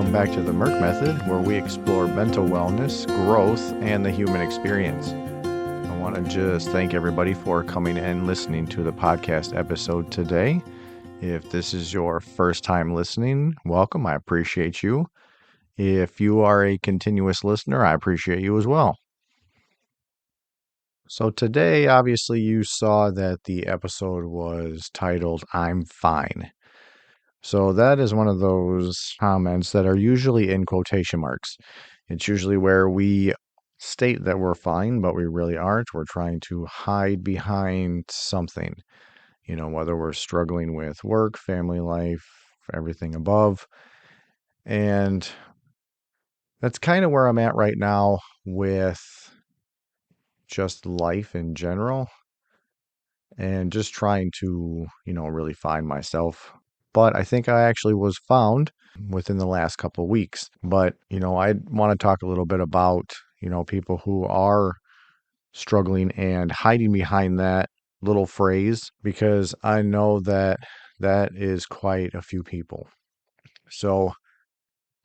welcome back to the Merck Method, where we explore mental wellness, growth, and the human experience. I want to just thank everybody for coming and listening to the podcast episode today. If this is your first time listening, welcome. I appreciate you. If you are a continuous listener, I appreciate you as well. So today, obviously, you saw that the episode was titled, I'm Fine. So that is one of those comments that are usually in quotation marks. It's usually where we state that we're fine, but we really aren't. We're trying to hide behind something, whether we're struggling with work, family life, everything above. And that's kind of where I'm at right now with just life in general and just trying to, really find myself. But I think I actually was found within the last couple of weeks. But, I want to talk a little bit about, people who are struggling and hiding behind that little phrase, because I know that that is quite a few people. So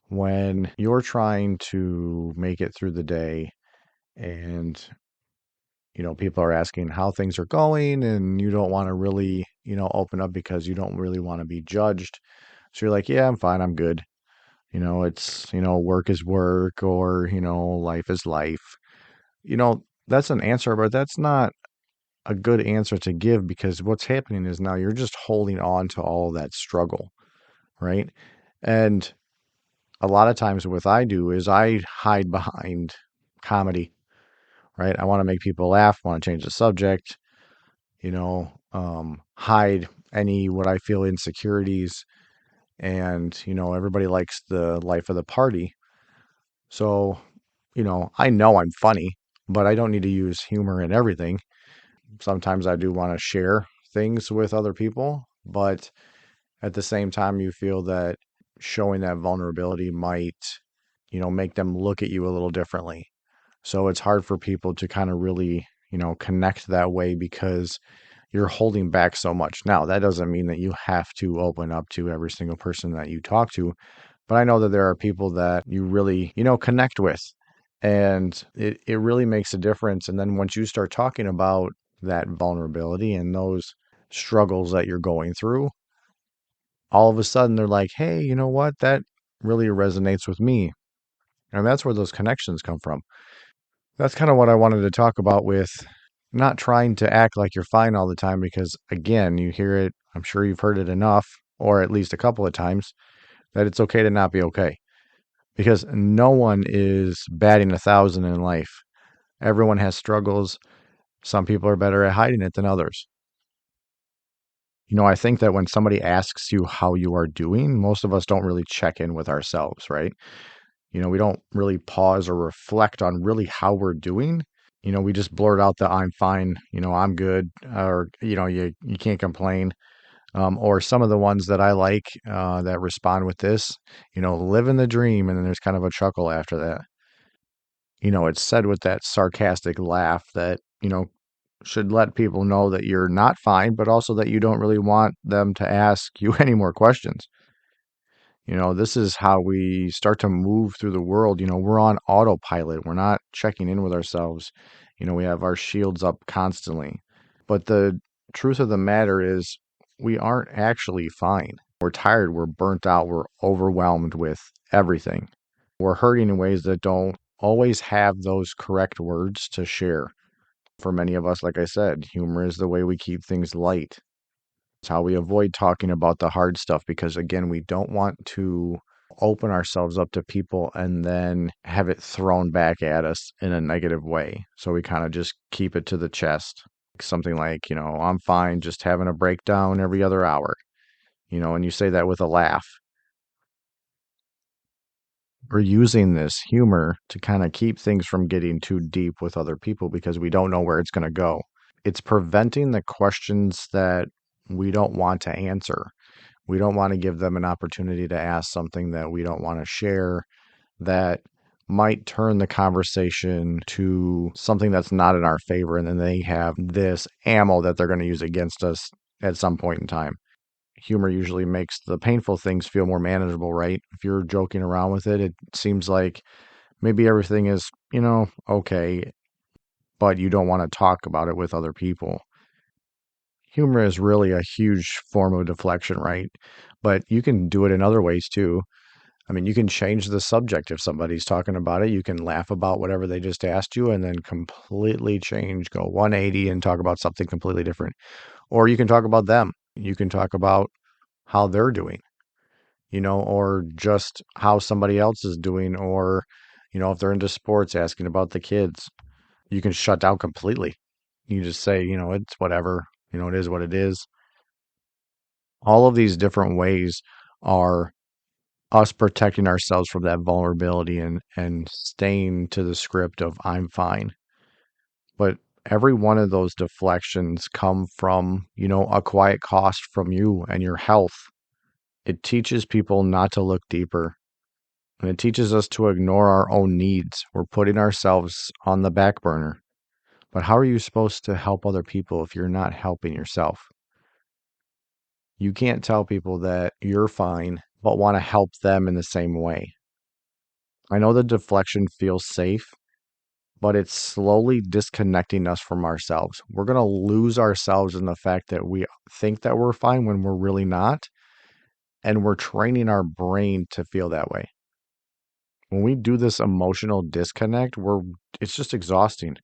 when you're trying to make it through the day and people are asking how things are going and you don't want to really, open up because you don't really want to be judged. So you're like, yeah, I'm fine. I'm good. It's, work is work or, life is life. That's an answer, but that's not a good answer to give, because what's happening is now you're just holding on to all of that struggle, right? And a lot of times what I do is I hide behind comedy, right? I want to make people laugh, want to change the subject, hide any what I feel insecurities. And, everybody likes the life of the party. So, I know I'm funny, but I don't need to use humor in everything. Sometimes I do want to share things with other people, but at the same time, you feel that showing that vulnerability might, make them look at you a little differently. So it's hard for people to kind of really, connect that way because you're holding back so much. Now, that doesn't mean that you have to open up to every single person that you talk to, but I know that there are people that you really, connect with, and it really makes a difference. And then once you start talking about that vulnerability and those struggles that you're going through, all of a sudden they're like, hey, you know what? That really resonates with me. And that's where those connections come from. That's kind of what I wanted to talk about with not trying to act like you're fine all the time, because again, you hear it, I'm sure you've heard it enough, or at least a couple of times, that it's okay to not be okay. Because no one is batting 1,000 in life. Everyone has struggles. Some people are better at hiding it than others. I think that when somebody asks you how you are doing, most of us don't really check in with ourselves, right? We don't really pause or reflect on really how we're doing. We just blurt out the I'm fine, I'm good, or, you can't complain. Or some of the ones that I like that respond with this, living the dream. And then there's kind of a chuckle after that. It's said with that sarcastic laugh that, should let people know that you're not fine, but also that you don't really want them to ask you any more questions. This is how we start to move through the world. We're on autopilot. We're not checking in with ourselves. We have our shields up constantly. But the truth of the matter is, we aren't actually fine. We're tired. We're burnt out. We're overwhelmed with everything. We're hurting in ways that don't always have those correct words to share. For many of us, like I said, humor is the way we keep things light. It's how we avoid talking about the hard stuff, because, again, we don't want to open ourselves up to people and then have it thrown back at us in a negative way. So we kind of just keep it to the chest. Something like, I'm fine, just having a breakdown every other hour, and you say that with a laugh. We're using this humor to kind of keep things from getting too deep with other people because we don't know where it's going to go. It's preventing the questions that we don't want to answer. We don't want to give them an opportunity to ask something that we don't want to share, that might turn the conversation to something that's not in our favor. And then they have this ammo that they're going to use against us at some point in time. Humor usually makes the painful things feel more manageable, right? If you're joking around with it, it seems like maybe everything is, okay, but you don't want to talk about it with other people. Humor is really a huge form of deflection, right? But you can do it in other ways too. I mean, you can change the subject if somebody's talking about it. You can laugh about whatever they just asked you and then completely change, go 180 and talk about something completely different. Or you can talk about them. You can talk about how they're doing, or just how somebody else is doing, or, if they're into sports, asking about the kids. You can shut down completely. You just say, it's whatever, it is what it is. All of these different ways are us protecting ourselves from that vulnerability and staying to the script of I'm fine. But every one of those deflections come from, a quiet cost from you and your health. It teaches people not to look deeper, and it teaches us to ignore our own needs. We're putting ourselves on the back burner. But how are you supposed to help other people if you're not helping yourself? You can't tell people that you're fine, but want to help them in the same way. I know the deflection feels safe, but it's slowly disconnecting us from ourselves. We're going to lose ourselves in the fact that we think that we're fine when we're really not, and we're training our brain to feel that way. When we do this emotional disconnect, it's just exhausting.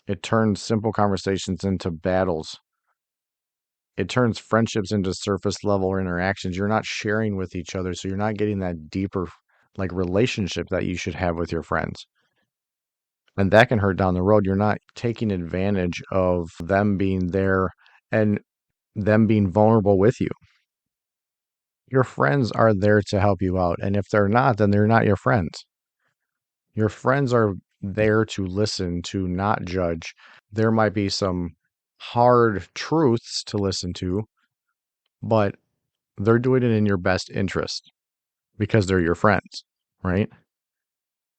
It turns simple conversations into battles. It turns friendships into surface level interactions. You're not sharing with each other, so you're not getting that deeper like relationship that you should have with your friends. And that can hurt down the road. You're not taking advantage of them being there and them being vulnerable with you. Your friends are there to help you out. And if they're not, then they're not your friends. Your friends are there to listen, to not judge. There might be some hard truths to listen to, but they're doing it in your best interest because they're your friends, right?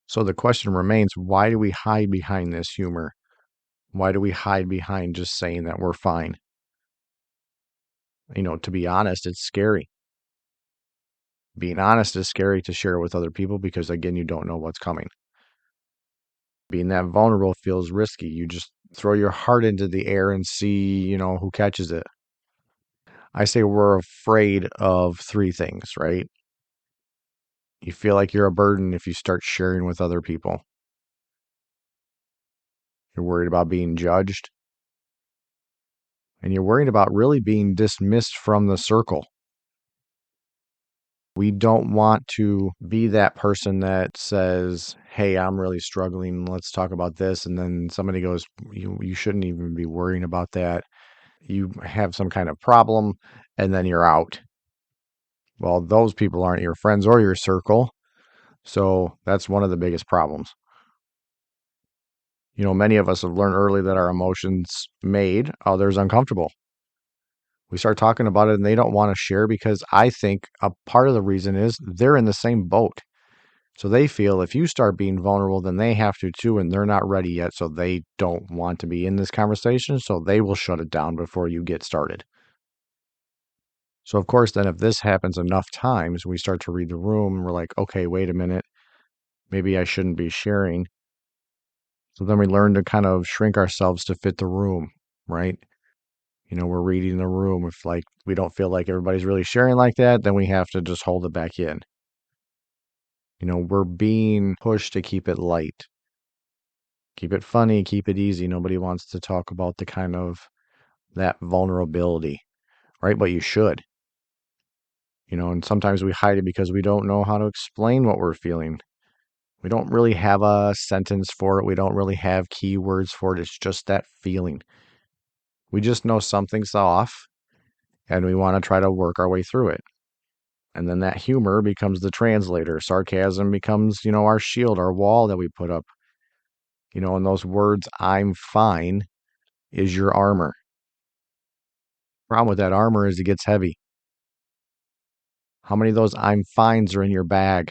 So the question remains, why do we hide behind this humor? Why do we hide behind just saying that we're fine? To be honest, it's scary. Being honest is scary to share with other people because, again, you don't know what's coming. Being that vulnerable feels risky. You just throw your heart into the air and see, who catches it. I say we're afraid of three things, right? You feel like you're a burden if you start sharing with other people. You're worried about being judged. And you're worried about really being dismissed from the circle. We don't want to be that person that says, "Hey, I'm really struggling. Let's talk about this." And then somebody goes, "You shouldn't even be worrying about that. You have some kind of problem," and then you're out. Well, those people aren't your friends or your circle. So that's one of the biggest problems. Many of us have learned early that our emotions made others uncomfortable. We start talking about it and they don't want to share because I think a part of the reason is they're in the same boat. So they feel if you start being vulnerable, then they have to too, and they're not ready yet. So they don't want to be in this conversation. So they will shut it down before you get started. So, of course, then if this happens enough times, we start to read the room and we're like, okay, wait a minute. Maybe I shouldn't be sharing. So then we learn to kind of shrink ourselves to fit the room, right? We're reading the room. If like we don't feel like everybody's really sharing like that, then we have to just hold it back in. We're being pushed to keep it light, keep it funny, keep it easy. Nobody wants to talk about the kind of that vulnerability, right? But you should, and sometimes we hide it because we don't know how to explain what we're feeling. We don't really have a sentence for it. We don't really have keywords for it. It's just that feeling. We just know something's off and we want to try to work our way through it. And then that humor becomes the translator. Sarcasm becomes, our shield, our wall that we put up. And those words, I'm fine, is your armor. Problem with that armor is it gets heavy. How many of those I'm fines are in your bag?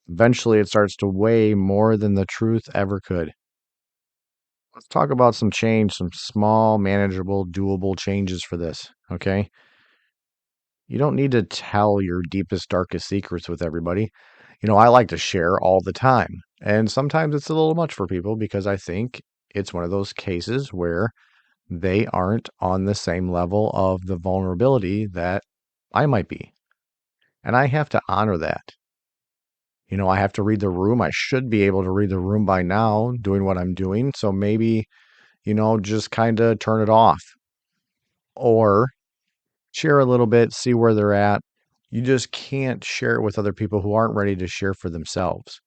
Eventually, it starts to weigh more than the truth ever could. Let's talk about some change, some small, manageable, doable changes for this. Okay. You don't need to tell your deepest, darkest secrets with everybody. I like to share all the time. And sometimes it's a little much for people because I think it's one of those cases where they aren't on the same level of the vulnerability that I might be. And I have to honor that. I have to read the room. I should be able to read the room by now, doing what I'm doing. So maybe, just kind of turn it off or share a little bit, see where they're at. You just can't share it with other people who aren't ready to share for themselves.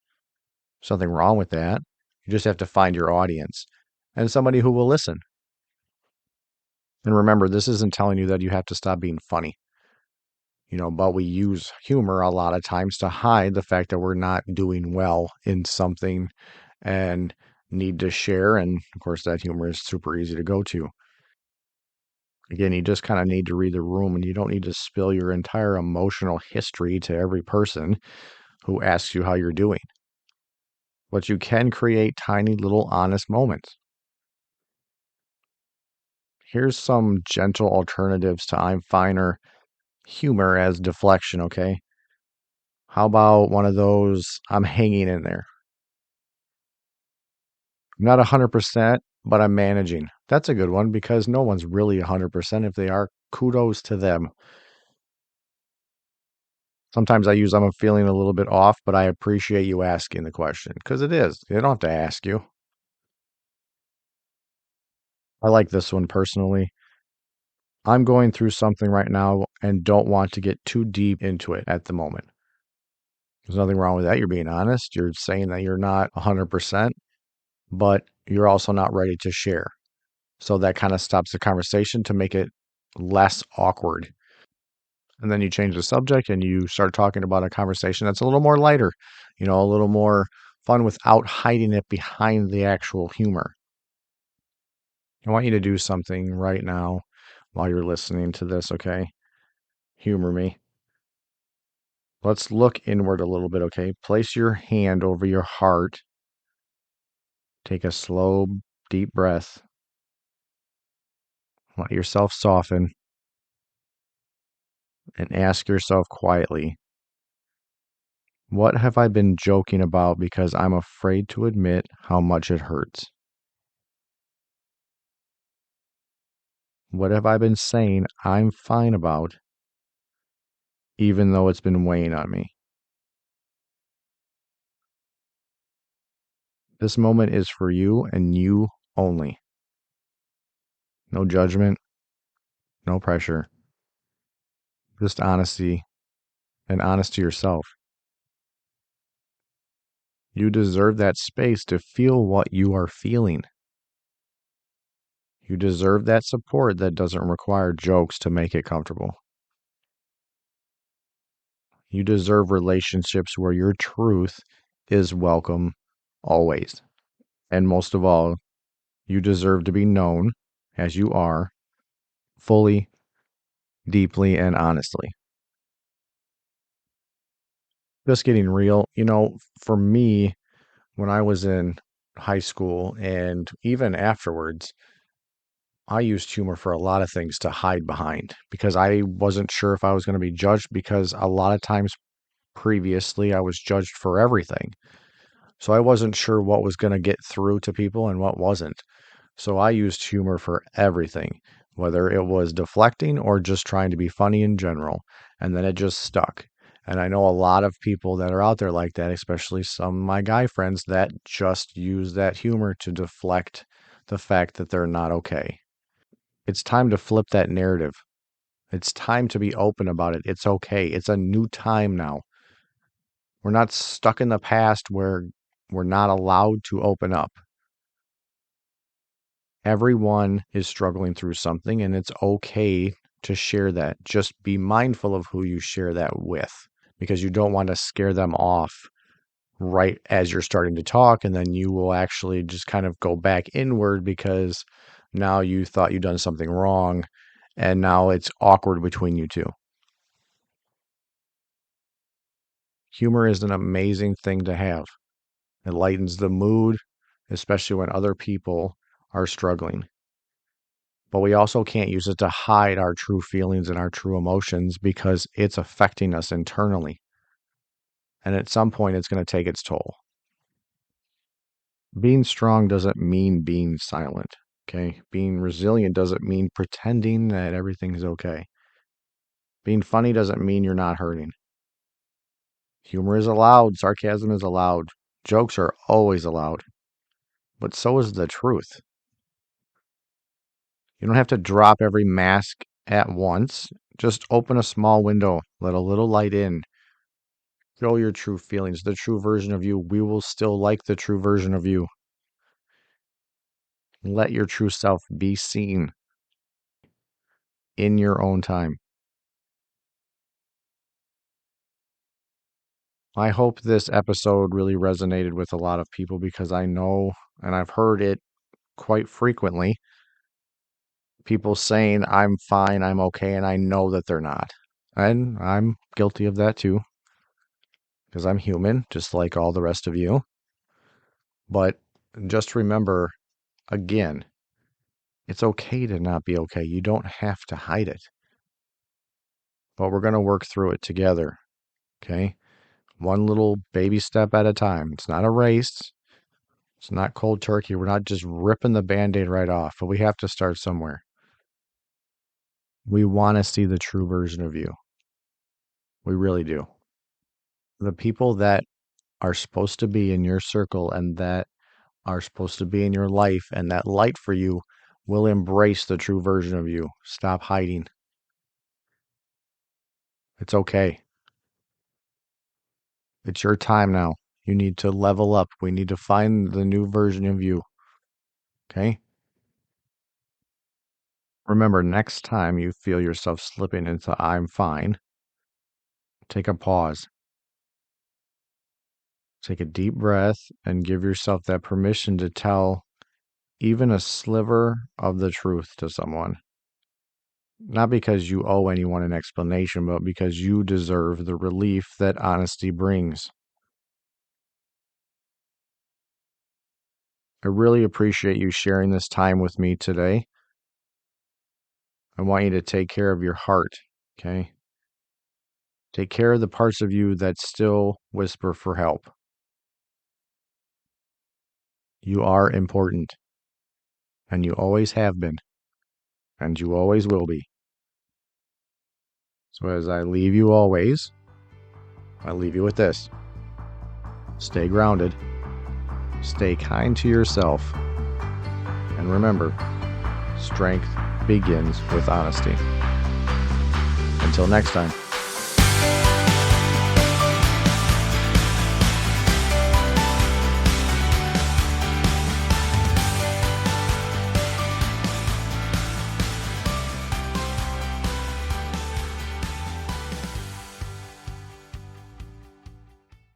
Something wrong with that. You just have to find your audience and somebody who will listen. And remember, this isn't telling you that you have to stop being funny, but we use humor a lot of times to hide the fact that we're not doing well in something and need to share. And of course, that humor is super easy to go to. Again, you just kind of need to read the room and you don't need to spill your entire emotional history to every person who asks you how you're doing. But you can create tiny little honest moments. Here's some gentle alternatives to I'm fine or humor as deflection, okay? How about one of those I'm hanging in there? I'm not 100%, but I'm managing. That's a good one because no one's really 100%. If they are, kudos to them. Sometimes I use I'm feeling a little bit off, but I appreciate you asking the question because it is. They don't have to ask you. I like this one personally. I'm going through something right now and don't want to get too deep into it at the moment. There's nothing wrong with that. You're being honest. You're saying that you're not 100%, but you're also not ready to share. So that kind of stops the conversation to make it less awkward. And then you change the subject and you start talking about a conversation that's a little more lighter, a little more fun without hiding it behind the actual humor. I want you to do something right now while you're listening to this, okay? Humor me. Let's look inward a little bit, okay? Place your hand over your heart. Take a slow, deep breath. Let yourself soften and ask yourself quietly, what have I been joking about because I'm afraid to admit how much it hurts? What have I been saying I'm fine about, even though it's been weighing on me? This moment is for you and you only. No judgment, no pressure, just honesty and honest to yourself. You deserve that space to feel what you are feeling. You deserve that support that doesn't require jokes to make it comfortable. You deserve relationships where your truth is welcome always. And most of all, you deserve to be known as you are, fully, deeply, and honestly. Just getting real, for me, when I was in high school and even afterwards, I used humor for a lot of things to hide behind because I wasn't sure if I was going to be judged because a lot of times previously I was judged for everything. So I wasn't sure what was going to get through to people and what wasn't. So I used humor for everything, whether it was deflecting or just trying to be funny in general. And then it just stuck. And I know a lot of people that are out there like that, especially some of my guy friends that just use that humor to deflect the fact that they're not okay. It's time to flip that narrative. It's time to be open about it. It's okay. It's a new time now. We're not stuck in the past where we're not allowed to open up. Everyone is struggling through something, and it's okay to share that. Just be mindful of who you share that with because you don't want to scare them off right as you're starting to talk. And then you will actually just kind of go back inward because now you thought you'd done something wrong. And now it's awkward between you two. Humor is an amazing thing to have. It lightens the mood, especially when other people are struggling. But we also can't use it to hide our true feelings and our true emotions because it's affecting us internally. And at some point, it's going to take its toll. Being strong doesn't mean being silent, okay? Being resilient doesn't mean pretending that everything's okay. Being funny doesn't mean you're not hurting. Humor is allowed, sarcasm is allowed, jokes are always allowed, but so is the truth. You don't have to drop every mask at once. Just open a small window, let a little light in. Show your true feelings, the true version of you. We will still like the true version of you. Let your true self be seen in your own time. I hope this episode really resonated with a lot of people because I know, and I've heard it quite frequently, people saying, I'm fine, I'm okay, and I know that they're not. And I'm guilty of that too, because I'm human, just like all the rest of you. But just remember, again, it's okay to not be okay. You don't have to hide it. But we're going to work through it together, okay? One little baby step at a time. It's not a race. It's not cold turkey. We're not just ripping the Band-Aid right off, but we have to start somewhere. We want to see the true version of you. We really do. The people that are supposed to be in your circle and that are supposed to be in your life and that light for you will embrace the true version of you. Stop hiding. It's okay. It's your time now. You need to level up. We need to find the new version of you. Okay? Remember, next time you feel yourself slipping into I'm fine, take a pause. Take a deep breath and give yourself that permission to tell even a sliver of the truth to someone. Not because you owe anyone an explanation, but because you deserve the relief that honesty brings. I really appreciate you sharing this time with me today. I want you to take care of your heart, okay? Take care of the parts of you that still whisper for help. You are important, and you always have been, and you always will be. So as I leave you always, I leave you with this. Stay grounded, stay kind to yourself, and remember, strength begins with honesty. Until next time.